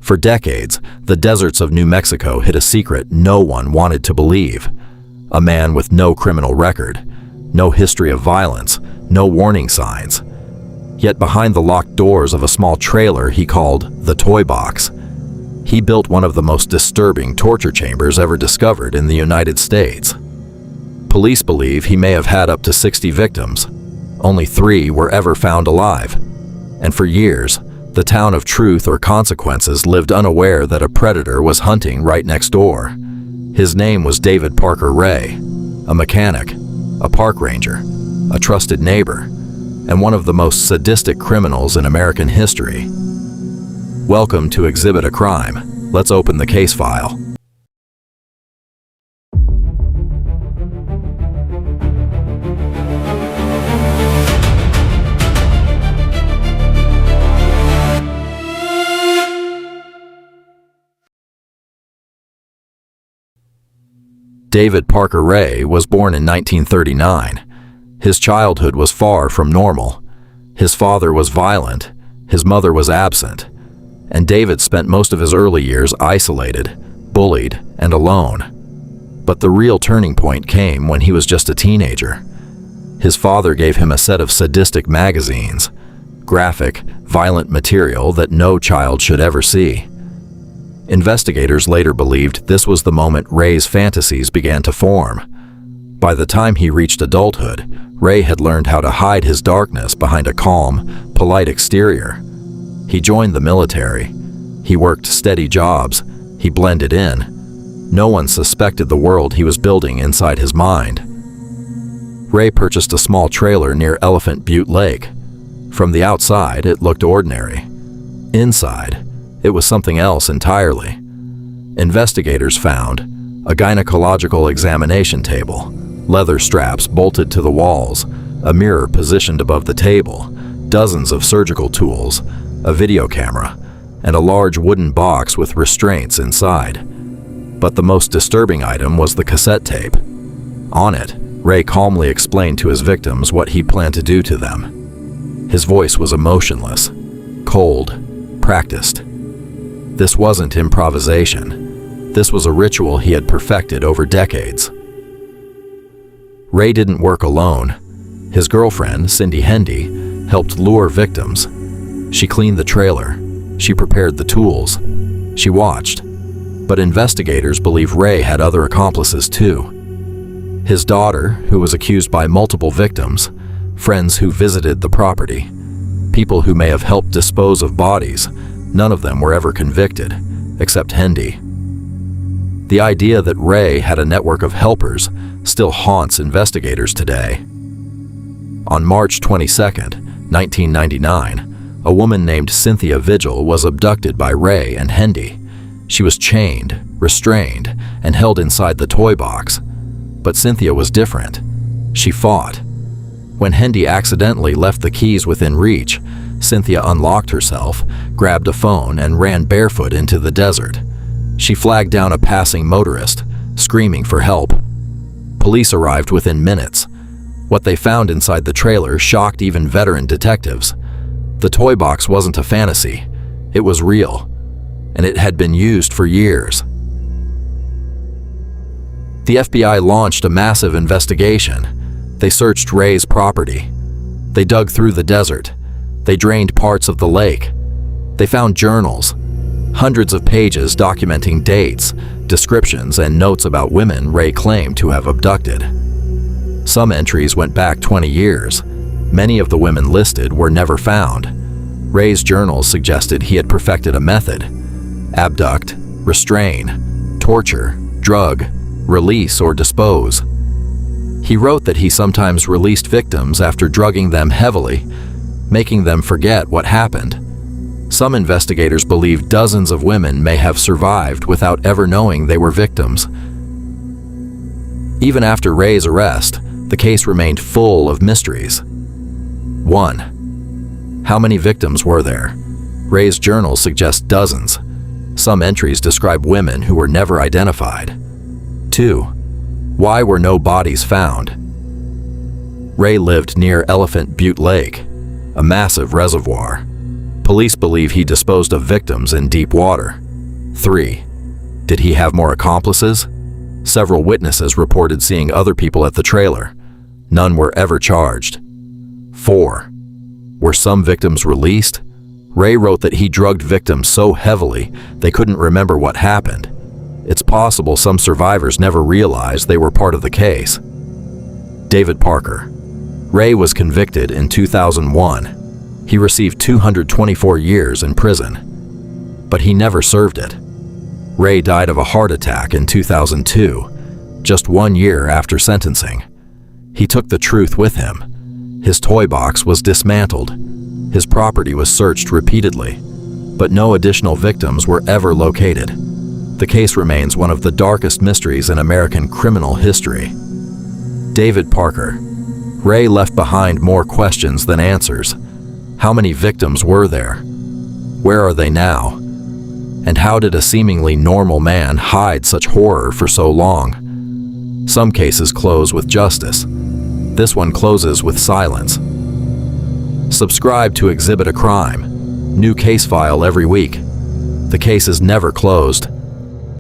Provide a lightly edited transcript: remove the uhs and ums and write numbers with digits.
For decades, the deserts of New Mexico hid a secret no one wanted to believe. A man with no criminal record, no history of violence, no warning signs. Yet behind the locked doors of a small trailer he called the Toy Box, he built one of the most disturbing torture chambers ever discovered in the United States. Police believe he may have had up to 60 victims. Only 3 were ever found alive. And for years, the town of Truth or Consequences lived unaware that a predator was hunting right next door. His name was David Parker Ray, a mechanic, a park ranger, a trusted neighbor, and one of the most sadistic criminals in American history. Welcome to ExhibitACrime. Let's open the case file. David Parker Ray was born in 1939. His childhood was far from normal. His father was violent, his mother was absent, and David spent most of his early years isolated, bullied, and alone. But the real turning point came when he was just a teenager. His father gave him a set of sadistic magazines, graphic, violent material that no child should ever see. Investigators later believed this was the moment Ray's fantasies began to form. By the time he reached adulthood, Ray had learned how to hide his darkness behind a calm, polite exterior. He joined the military. He worked steady jobs. He blended in. No one suspected the world he was building inside his mind. Ray purchased a small trailer near Elephant Butte Lake. From the outside, it looked ordinary. Inside, it was something else entirely. Investigators found a gynecological examination table, leather straps bolted to the walls, a mirror positioned above the table, dozens of surgical tools, a video camera, and a large wooden box with restraints inside. But the most disturbing item was the cassette tape. On it, Ray calmly explained to his victims what he planned to do to them. His voice was emotionless, cold, practiced. This wasn't improvisation. This was a ritual he had perfected over decades. Ray didn't work alone. His girlfriend, Cindy Hendy, helped lure victims. She cleaned the trailer. She prepared the tools. She watched. But investigators believe Ray had other accomplices too. His daughter, who was accused by multiple victims, friends who visited the property, people who may have helped dispose of bodies. None of them were ever convicted, except Hendy. The idea that Ray had a network of helpers still haunts investigators today. On March 22, 1999, a woman named Cynthia Vigil was abducted by Ray and Hendy. She was chained, restrained, and held inside the toy box. But Cynthia was different. She fought. When Hendy accidentally left the keys within reach, Cynthia unlocked herself, grabbed a phone, and ran barefoot into the desert. She flagged down a passing motorist, screaming for help. Police arrived within minutes. What they found inside the trailer shocked even veteran detectives. The toy box wasn't a fantasy. It was real, and it had been used for years. The FBI launched a massive investigation. They searched Ray's property. They dug through the desert. They drained parts of the lake. They found journals, hundreds of pages documenting dates, descriptions, and notes about women Ray claimed to have abducted. Some entries went back 20 years. Many of the women listed were never found. Ray's journals suggested he had perfected a method: abduct, restrain, torture, drug, release, or dispose. He wrote that he sometimes released victims after drugging them heavily, making them forget what happened. Some investigators believe dozens of women may have survived without ever knowing they were victims. Even after Ray's arrest, the case remained full of mysteries. 1. How many victims were there? Ray's journals suggest dozens. Some entries describe women who were never identified. 2. Why were no bodies found? Ray lived near Elephant Butte Lake, a massive reservoir. Police believe he disposed of victims in deep water. 3. Did he have more accomplices? Several witnesses reported seeing other people at the trailer. None were ever charged. 4. Were some victims released? Ray wrote that he drugged victims so heavily they couldn't remember what happened. It's possible some survivors never realized they were part of the case. David Parker. Ray was convicted in 2001. He received 224 years in prison, but he never served it. Ray died of a heart attack in 2002, just 1 year after sentencing. He took the truth with him. His toy box was dismantled. His property was searched repeatedly, but no additional victims were ever located. The case remains one of the darkest mysteries in American criminal history. David Parker. Ray left behind more questions than answers. How many victims were there? Where are they now? And how did a seemingly normal man hide such horror for so long? Some cases close with justice. This one closes with silence. Subscribe to Exhibit a Crime. New case file every week. The case is never closed.